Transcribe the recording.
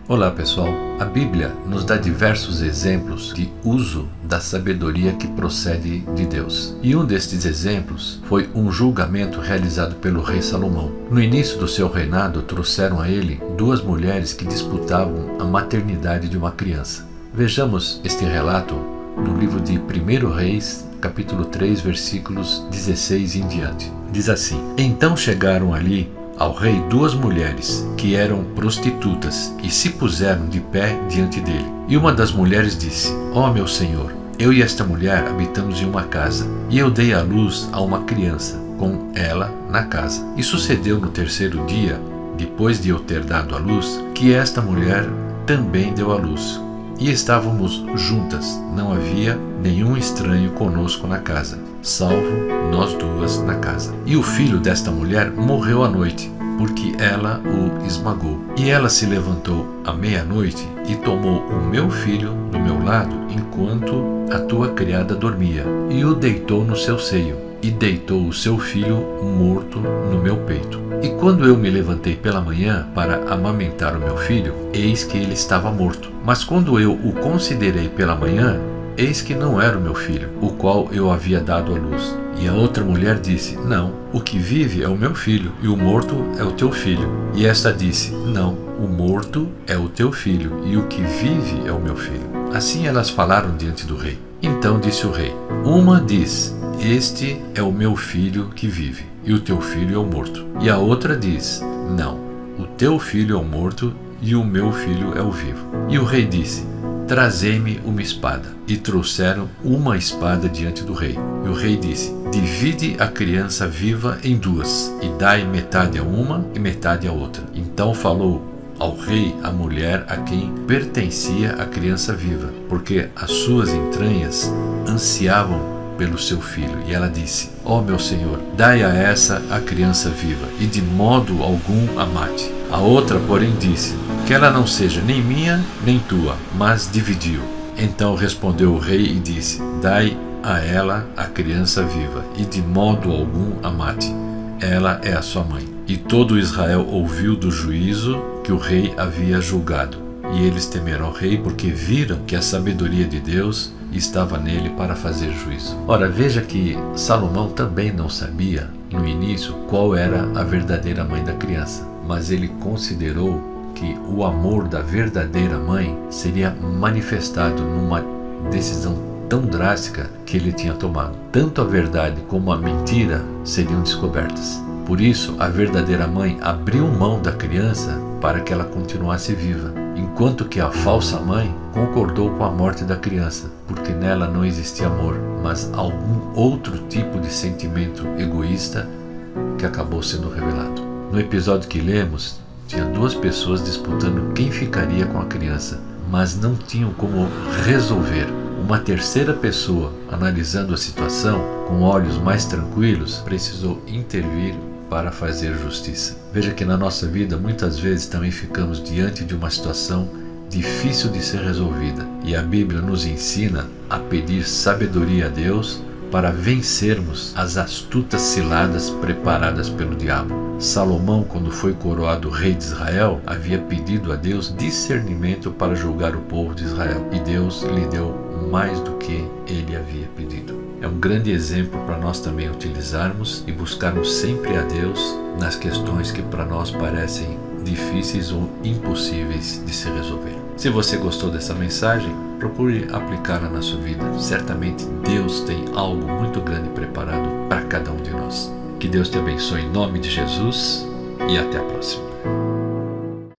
Olá pessoal, a Bíblia nos dá diversos exemplos de uso da sabedoria que procede de Deus. E um destes exemplos foi um julgamento realizado pelo rei Salomão. No início do seu reinado, trouxeram a ele duas mulheres que disputavam a maternidade de uma criança. Vejamos este relato no livro de 1 Reis, capítulo 3, versículos 16 em diante. Diz assim: Então chegaram ali ao rei duas mulheres que eram prostitutas e se puseram de pé diante dele. E uma das mulheres disse: Ó meu senhor, eu e esta mulher habitamos em uma casa, e eu dei à luz a uma criança com ela na casa. E sucedeu no terceiro dia, depois de eu ter dado à luz, que esta mulher também deu à luz. E estávamos juntas, não havia nenhum estranho conosco na casa, salvo nós duas na casa. E o filho desta mulher morreu à noite, porque ela o esmagou. E ela se levantou à meia-noite e tomou o meu filho do meu lado, enquanto a tua criada dormia, e o deitou no seu seio, e deitou o seu filho morto no meu peito. E quando eu me levantei pela manhã para amamentar o meu filho, eis que ele estava morto. Mas quando eu o considerei pela manhã, eis que não era o meu filho, o qual eu havia dado à luz. E a outra mulher disse: Não, o que vive é o meu filho, e o morto é o teu filho. E esta disse: Não, o morto é o teu filho, e o que vive é o meu filho. Assim elas falaram diante do rei. Então disse o rei: Uma diz: Este é o meu filho que vive, e o teu filho é o morto. E a outra diz: Não, o teu filho é o morto, e o meu filho é o vivo. E o rei disse: Trazei-me uma espada. E trouxeram uma espada diante do rei. E o rei disse: Divide a criança viva em duas, e dai metade a uma e metade a outra. Então falou ao rei a mulher a quem pertencia a criança viva, porque as suas entranhas ansiavam pelo seu filho. E ela disse: Ó meu senhor, dai a essa a criança viva, e de modo algum a mate. A outra, porém, disse: Que ela não seja nem minha nem tua, mas dividiu. Então respondeu o rei e disse: Dai a ela a criança viva, e de modo algum a mate. Ela é a sua mãe. E todo Israel ouviu do juízo que o rei havia julgado. E eles temeram ao rei, porque viram que a sabedoria de Deus estava nele para fazer juízo. Ora, veja que Salomão também não sabia, no início, qual era a verdadeira mãe da criança. Mas ele considerou que o amor da verdadeira mãe seria manifestado numa decisão tão drástica que ele tinha tomado. Tanto a verdade como a mentira seriam descobertas. Por isso, a verdadeira mãe abriu mão da criança para que ela continuasse viva, enquanto que a falsa mãe concordou com a morte da criança, porque nela não existia amor, mas algum outro tipo de sentimento egoísta que acabou sendo revelado. No episódio que lemos, tinha duas pessoas disputando quem ficaria com a criança, mas não tinham como resolver. Uma terceira pessoa, analisando a situação com olhos mais tranquilos, precisou intervir para fazer justiça. Veja que na nossa vida muitas vezes também ficamos diante de uma situação difícil de ser resolvida, e a Bíblia nos ensina a pedir sabedoria a Deus para vencermos as astutas ciladas preparadas pelo diabo. Salomão, quando foi coroado rei de Israel, havia pedido a Deus discernimento para julgar o povo de Israel, e Deus lhe deu mais do que ele havia pedido. É um grande exemplo para nós também utilizarmos e buscarmos sempre a Deus nas questões que para nós parecem difíceis ou impossíveis de se resolver. Se você gostou dessa mensagem, procure aplicá-la na sua vida. Certamente Deus tem algo muito grande preparado para cada um de nós. Que Deus te abençoe em nome de Jesus e até a próxima.